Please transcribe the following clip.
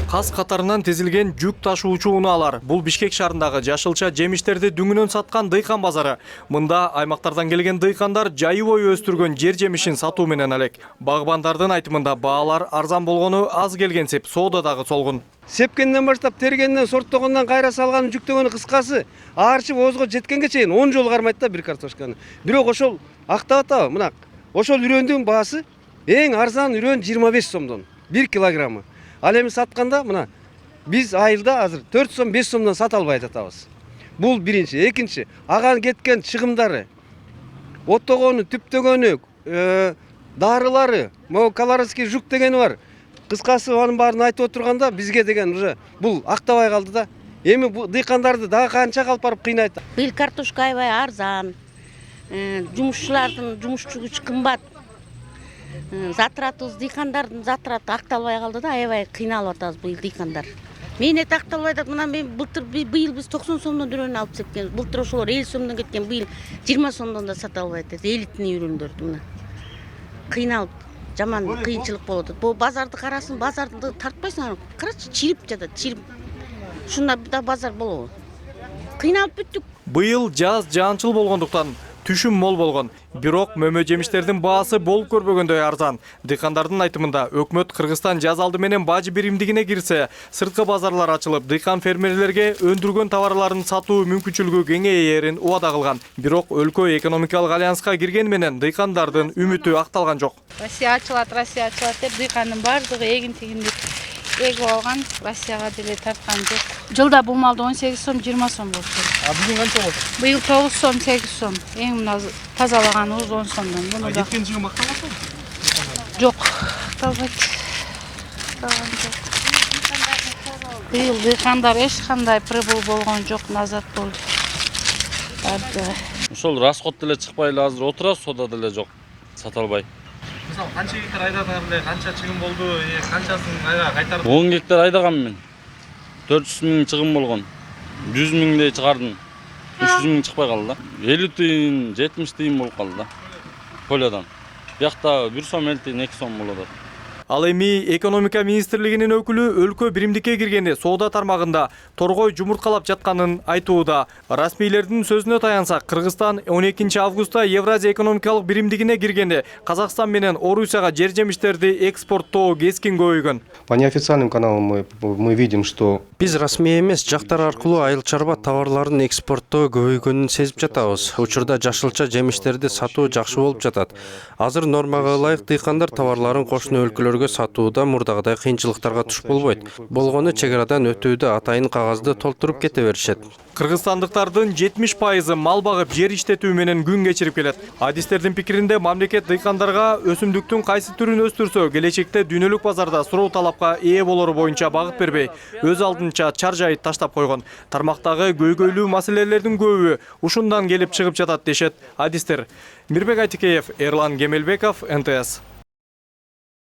Каз катарынан тизилген жүк ташуучу унаалар. Бул Бишкек шаарындагы жашылча жемиштерди дүңүнөн саткан дыйкан базары. Мында аймактардан келген дыйкандар жайы бою өстүргөн жер жемишин сатуу менен алек. Багбандардын айтымында баалар арзан болгону аз келгенсип, соода дагы солгун. Сепкенден баштап тергенден, сорттогондон кайра салган, жүктөгөнү кыскасы аарчып оозго жеткенге чейин 10 жол кармайт да бир картошканы. Бирок ошол актап атабы, мына ошол үрөндүн баасы эң арзан үрөн 25 сомдон 1 килограммы. Ал эми сатканда мына биз айылда азыр 4 сом 5 сомдон сата албай жатабыз. Бул биринчи. Экинчи, ага кеткен чыгымдары, оттогону, түптөгөнү, дарылары, могу каларовский жук дегени бар. Кыскасы анын баарын айтып отурганда бизге деген уже бул актабай калды да. Эми бу дыйкандарды дагы канча алып барып кыйнайт. Быйыл картошка аябай арзан. Жумушчулардын жумуш күчү кымбат. Затратыбыз дыйкандардын затраты акталбай калды да, аябай кыйналып атабыз быйыл дыйкандар. Мейнет акталбай атат. Мына мен быйыл биз 90 сомдон үрөн алып кеткен. Былтыр ошолор 50 сомдон кеткен, быйыл 20 сомдон да сата албай атат. Элитный үрөндөрдү мына. Кыйналып, жаман кыйынчылык болуп атат. Бул базарды карасын, базарды тартпайсың, карачы чирип жатат, чирип. Ушунда да базар болобу? Кыйналып бүттүк. Быйыл жаз жаанчыл болгондуктан түшүм мол болгон. Бирок мөмө жемиштердин баасы болуп көрбөгөндөй арзан. Дыйкандардын айтымында өкмөт Кыргызстан жаз алды менен бажы биримдигине кирсе, сырткы базарлар ачылып, дыйкан фермерлерге өндүргөн товарларын сатуу мүмкүнчүлүгү кеңейерин убада кылган. Бирок өлкө экономикалык альянска кирген менен дыйкандардын үмүтү акталган жок. Россия ачылат деп дыйкандын баардыгы эгин тигинди эгип алган, Россияга деле тарткан жок. Жылда бул малда 18 сом, 20 сом болуп келет. А бүгүн канча болду? Быйыл 9 сом, 8 сом. Эң мына тазалаганыбыз 10 сомдон. Буну да Кеткен жыгым акталбайбы? жок. Акталбайт. Акталган жок. Быйыл дыйкандар эч кандай прибыл болгон жок, назат болду. Ошол расход деле чыкпай эле азыр отурабыз, соода деле жок. Сата албай. Мисалы канча гектар айдадыңар эле, канча чыгым болду, канчасын айга кайтардыңар? 10 гектар айдагам мен. 400 миң чыгым болгон. 100 миңдей чыгардым. 300 миң чыкпай калды да. 50 тыйын, 70 тыйын болуп калды да. Полядан. Биякта 1 сом 50 тыйын 2 сом болот. Ал эми экономика министрлигинин өкүлү өлкө биримдикке киргенде соода тармагында торгой жумурткалап жатканын айтууда. Расмийлердин сөзүнө таянсак, Кыргызстан 12 августта Евразия экономикалык биримдигине киргенде Казакстан менен Орусияга жер жемиштерди экспорттоо кескин көбөйгөн. По неофициальным каналам мы видим, что биз расмий эмес жактар аркылуу айыл чарба товарларын экспорттоо көбөйгөнүн сезип жатабыз. Учурда жашылча жемиштерди сатуу жакшы болуп жатат. Азыр нормага ылайык дыйкандар товарларын кошуна өлкөлөргө сатууда мурдагыдай кыйынчылыктарга туш болбойт. Болгону чек арадан өтүүдө атайын кагазды толтуруп кете беришет. Кыргызстандыктардын 70% мал багып жер иштетүү менен күн кечирип келет. Адистердин пикиринде мамлекет дыйкандарга өсүмдүктүн кайсы түрүн өстүрсө, келечекте дүйнөлүк базарда суроо талапка ээ болору боюнча багыт бербей, өз алдынча чар жайыт таштап койгон. Тармактагы көйгөйлүү маселелердин көбү ушундан келип чыгып жатат дешет адистер. Мирбек Айтикеев, Эрлан Кемелбеков, НТС.